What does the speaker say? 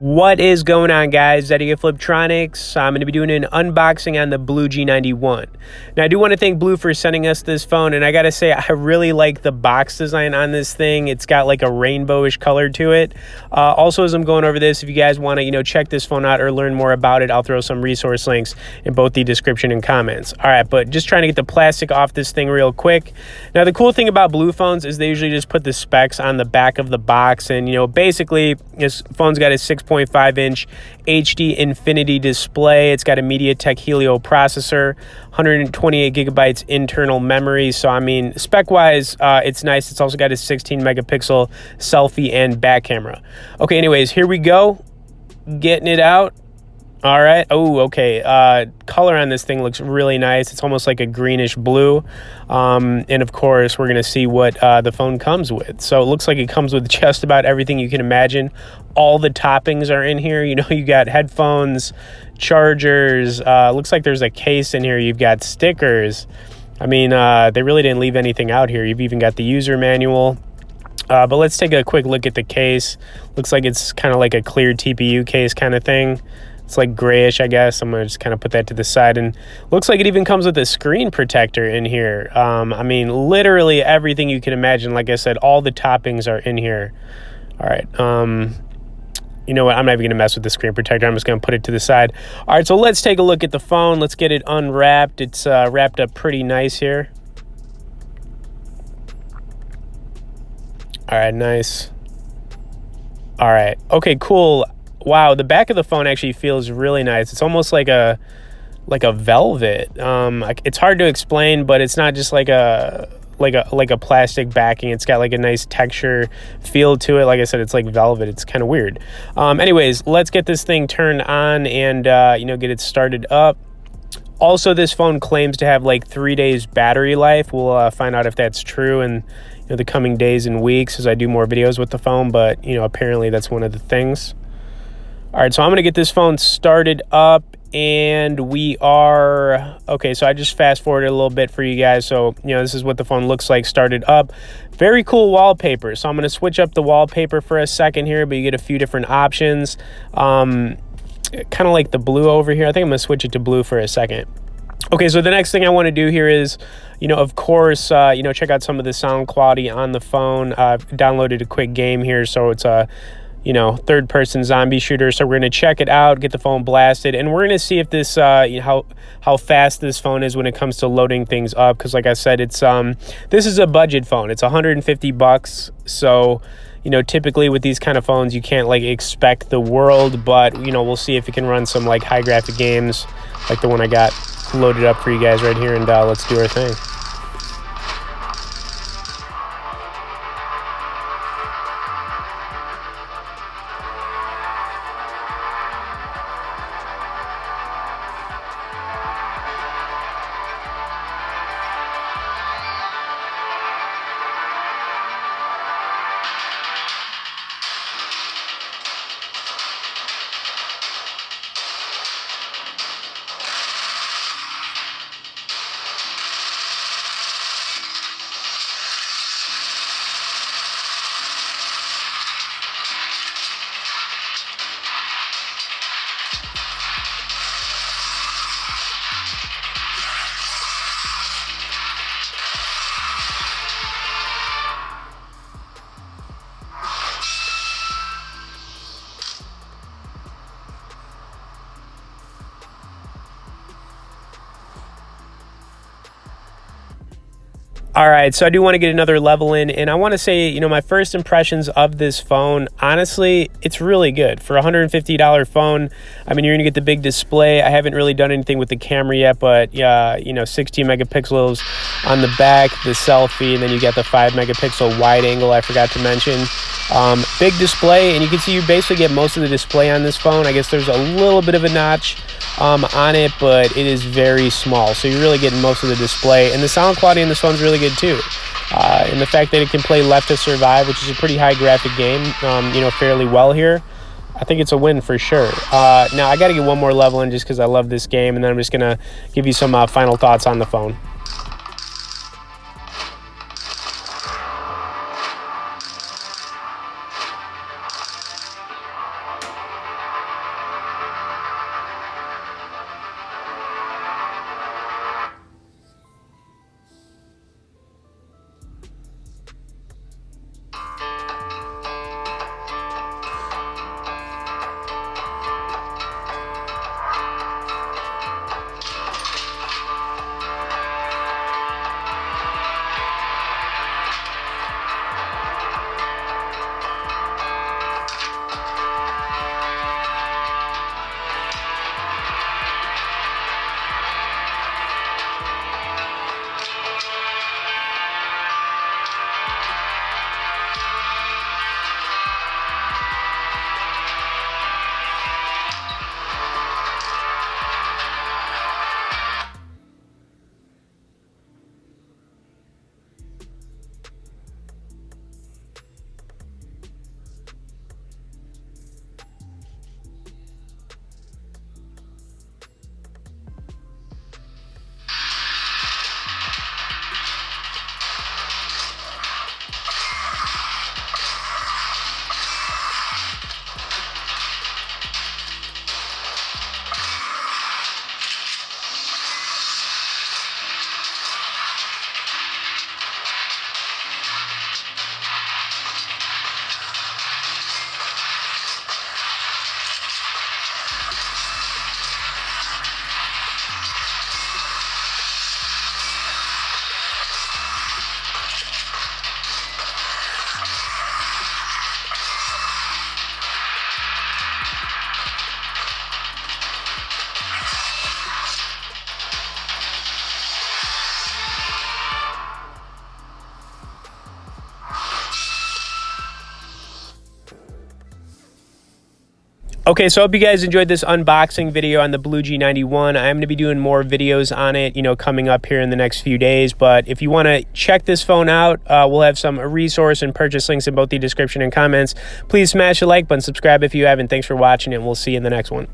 What is going on, guys? Eddie at Fliptroniks. I'm going to be doing an unboxing on the BLU G91. Now, I do want to thank BLU for sending us this phone, and I got to say, I really like the box design on this thing. It's got like a rainbowish color to it. Also, as I'm going over this, if you guys want to, check this phone out or learn more about it, I'll throw some resource links in both the description and comments. All right, but just trying to get the plastic off this thing real quick. Now, the cool thing about BLU phones is they usually just put the specs on the back of the box, and, basically, this phone's got a 6.5-inch HD Infinity display. It's got a MediaTek Helio processor, 128 gigabytes internal memory. So, I mean, spec-wise, it's nice. It's also got a 16-megapixel selfie and back camera. Okay, anyways, here we go. Getting it out. All right. Oh, okay. Color on this thing looks really nice. It's almost like a greenish blue. And of course, we're going to see what the phone comes with. So it looks like it comes with just about everything you can imagine. All the toppings are in here. You got headphones, chargers. Looks like there's a case in here. You've got stickers. I mean, they really didn't leave anything out here. You've even got the user manual. But let's take a quick look at the case. Looks like it's kind of like a clear TPU case kind of thing. It's like grayish, I guess. I'm going to just kind of put that to the side. And looks like it even comes with a screen protector in here. I mean, literally everything you can imagine. Like I said, all the toppings are in here. All right. You know what? I'm not even going to mess with the screen protector. I'm just going to put it to the side. All right, so let's take a look at the phone. Let's get it unwrapped. It's wrapped up pretty nice here. All right, nice. All right. Okay, cool. Wow, the back of the phone actually feels really nice. It's almost like a velvet. It's hard to explain, but it's not just like a plastic backing. It's got like a nice texture feel to it. Like I said, it's like velvet. It's kind of weird. Anyways, let's get this thing turned on and get it started up. Also, this phone claims to have like 3 days battery life. We'll find out if that's true in the coming days and weeks as I do more videos with the phone. But apparently that's one of the things. All right, so I'm going to get this phone started up, and we are... Okay, so I just fast-forwarded a little bit for you guys. So, this is what the phone looks like started up. Very cool wallpaper. So I'm going to switch up the wallpaper for a second here, but you get a few different options. Kind of like the blue over here. I think I'm going to switch it to blue for a second. Okay, so the next thing I want to do here is, of course, check out some of the sound quality on the phone. I've downloaded a quick game here, so it's a... third-person zombie shooter. So we're going to check it out, get the phone blasted, and we're going to see if this, how fast this phone is when it comes to loading things up. Because like I said, it's this is a budget phone. It's $150. So, typically with these kind of phones, you can't like expect the world, but we'll see if it can run some like high graphic games, like the one I got loaded up for you guys right here, and let's do our thing. All right, so I do want to get another level in, and I want to say, my first impressions of this phone, honestly, it's really good. For a $150 phone, I mean, you're going to get the big display. I haven't really done anything with the camera yet, but, 16 megapixels on the back, the selfie, and then you get the 5 megapixel wide angle I forgot to mention. Big display, and you can see you basically get most of the display on this phone. I guess there's a little bit of a notch on it, but it is very small, so you're really getting most of the display. And the sound quality in this phone's really good too, and the fact that it can play Left to Survive, which is a pretty high graphic game, fairly well here. I think it's a win for sure. Now I got to get one more level in just because I love this game, and then I'm just gonna give you some final thoughts on the phone. Okay, so I hope you guys enjoyed this unboxing video on the BLU G91. I'm going to be doing more videos on it, coming up here in the next few days. But if you want to check this phone out, we'll have some resource and purchase links in both the description and comments. Please smash the like button, subscribe if you haven't. Thanks for watching, and we'll see you in the next one.